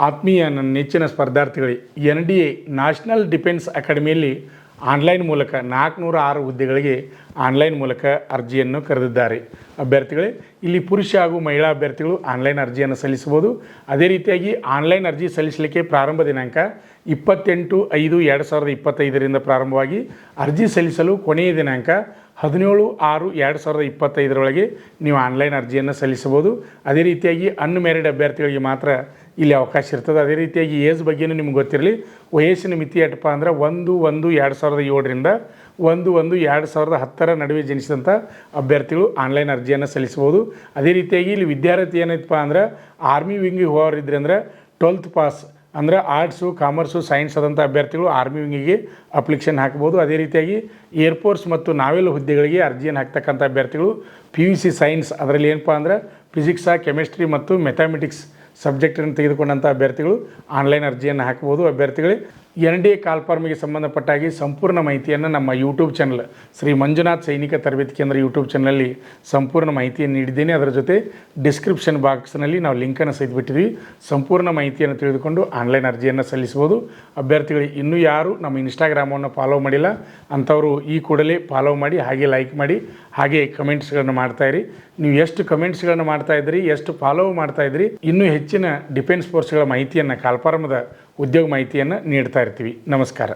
ಆತ್ಮೀಯ ನನ್ನ ನೆಚ್ಚಿನ ಸ್ಪರ್ಧಾರ್ಥಿಗಳಿಗೆ NDA ನ್ಯಾಷನಲ್ ಡಿಫೆನ್ಸ್ ಅಕಾಡೆಮಿಯಲ್ಲಿ ಆನ್ಲೈನ್ ಮೂಲಕ 406 ಹುದ್ದೆಗಳಿಗೆ ಆನ್ಲೈನ್ ಮೂಲಕ ಅರ್ಜಿಯನ್ನು ಕರೆದಿದ್ದಾರೆ. ಅಭ್ಯರ್ಥಿಗಳೇ, ಇಲ್ಲಿ ಪುರುಷ ಹಾಗೂ ಮಹಿಳಾ ಅಭ್ಯರ್ಥಿಗಳು ಆನ್ಲೈನ್ ಅರ್ಜಿಯನ್ನು ಸಲ್ಲಿಸಬಹುದು. ಅದೇ ರೀತಿಯಾಗಿ ಆನ್ಲೈನ್ ಅರ್ಜಿ ಸಲ್ಲಿಸಲಿಕ್ಕೆ ಪ್ರಾರಂಭ ದಿನಾಂಕ 28/5/2025 ಪ್ರಾರಂಭವಾಗಿ ಅರ್ಜಿ ಸಲ್ಲಿಸಲು ಕೊನೆಯ ದಿನಾಂಕ 17/6/2025 ನೀವು ಆನ್ಲೈನ್ ಅರ್ಜಿಯನ್ನು ಸಲ್ಲಿಸಬಹುದು. ಅದೇ ರೀತಿಯಾಗಿ ಅನ್ಮ್ಯಾರಿಡ್ ಅಭ್ಯರ್ಥಿಗಳಿಗೆ ಮಾತ್ರ ಇಲ್ಲಿ ಅವಕಾಶ ಇರ್ತದೆ. ಅದೇ ರೀತಿಯಾಗಿ ಏಜ್ ಬಗ್ಗೆಯೂ ನಿಮ್ಗೆ ಗೊತ್ತಿರಲಿ. ವಯಸ್ಸಿನ ಮಿತಿ ಎಷ್ಟಪ್ಪ ಅಂದರೆ 1/1/2007ರಿಂದ 1/1/2010 ನಡುವೆ ಜನಿಸಿದಂಥ ಅಭ್ಯರ್ಥಿಗಳು ಆನ್ಲೈನ್ ಅರ್ಜಿಯನ್ನು ಸಲ್ಲಿಸಬಹುದು. ಅದೇ ರೀತಿಯಾಗಿ ಇಲ್ಲಿ ವಿದ್ಯಾರ್ಥಿ ಏನೈತಪ್ಪ ಅಂದ್ರೆ ಆರ್ಮಿ ವಿಂಗಿಗೆ ಹೋಗೋರಿದ್ರೆ ಅಂದರೆ 12th ಪಾಸ್ ಅಂದರೆ ಆರ್ಟ್ಸು, ಕಾಮರ್ಸು, ಸೈನ್ಸ್ ಆದಂಥ ಅಭ್ಯರ್ಥಿಗಳು ಆರ್ಮಿ ವಿಂಗಿಗೆ ಅಪ್ಲಿಕೇಶನ್ ಹಾಕ್ಬೋದು. ಅದೇ ರೀತಿಯಾಗಿ ಏರ್ಫೋರ್ಸ್ ಮತ್ತು ನಾವೆಲ್ ಹುದ್ದೆಗಳಿಗೆ ಅರ್ಜಿಯನ್ನು ಹಾಕ್ತಕ್ಕಂಥ ಅಭ್ಯರ್ಥಿಗಳು PUC ಸೈನ್ಸ್ ಅದರಲ್ಲಿ ಏನಪ್ಪ ಅಂದ್ರೆ ಫಿಸಿಕ್ಸಾ, ಕೆಮಿಸ್ಟ್ರಿ ಮತ್ತು ಮೆಥಮೆಟಿಕ್ಸ್ ಸಬ್ಜೆಕ್ಟನ್ನು ತೆಗೆದುಕೊಂಡಂಥ ಅಭ್ಯರ್ಥಿಗಳು ಆನ್ಲೈನ್ ಅರ್ಜಿಯನ್ನು ಹಾಕ್ಬೋದು. ಅಭ್ಯರ್ಥಿಗಳೇ, NDA ಕಾಲ್ಫಾರ್ಮಿಗೆ ಸಂಬಂಧಪಟ್ಟಾಗಿ ಸಂಪೂರ್ಣ ಮಾಹಿತಿಯನ್ನು ನಮ್ಮ ಯೂಟ್ಯೂಬ್ ಚಾನಲ್ ಶ್ರೀ ಮಂಜುನಾಥ್ ಸೈನಿಕ ತರಬೇತಿ ಕೇಂದ್ರ ಯೂಟ್ಯೂಬ್ ಚಾನಲಲ್ಲಿ ಸಂಪೂರ್ಣ ಮಾಹಿತಿಯನ್ನು ನೀಡಿದ್ದೇನೆ. ಅದರ ಜೊತೆ ಡಿಸ್ಕ್ರಿಪ್ಷನ್ ಬಾಕ್ಸ್ನಲ್ಲಿ ನಾವು ಲಿಂಕನ್ನು ಸಹಿತ ಬಿಟ್ಟಿದ್ವಿ. ಸಂಪೂರ್ಣ ಮಾಹಿತಿಯನ್ನು ತಿಳಿದುಕೊಂಡು ಆನ್ಲೈನ್ ಅರ್ಜಿಯನ್ನು ಸಲ್ಲಿಸಬಹುದು. ಅಭ್ಯರ್ಥಿಗಳಿಗೆ ಇನ್ನೂ ಯಾರು ನಮ್ಮ ಇನ್ಸ್ಟಾಗ್ರಾಮನ್ನು ಫಾಲೋ ಮಾಡಿಲ್ಲ ಅಂಥವರು ಈ ಕೂಡಲೇ ಫಾಲೋ ಮಾಡಿ, ಹಾಗೆ ಲೈಕ್ ಮಾಡಿ, ಹಾಗೆ ಕಮೆಂಟ್ಸ್ಗಳನ್ನು ಮಾಡ್ತಾಯಿರಿ. ನೀವು ಎಷ್ಟು ಕಮೆಂಟ್ಸ್ಗಳನ್ನು ಮಾಡ್ತಾಯಿದ್ರಿ, ಎಷ್ಟು ಫಾಲೋ ಮಾಡ್ತಾಯಿದ್ರಿ, ಇನ್ನೂ ಹೆಚ್ಚಿನ ಡಿಫೆನ್ಸ್ ಫೋರ್ಸ್ಗಳ ಮಾಹಿತಿಯನ್ನು ಕಾಲ್ಫಾರ್ಮದ ಉದ್ಯೋಗ ಮಾಹಿತಿಯನ್ನು ನೀಡ್ತಾ ಇರ್ತೀವಿ. ನಮಸ್ಕಾರ.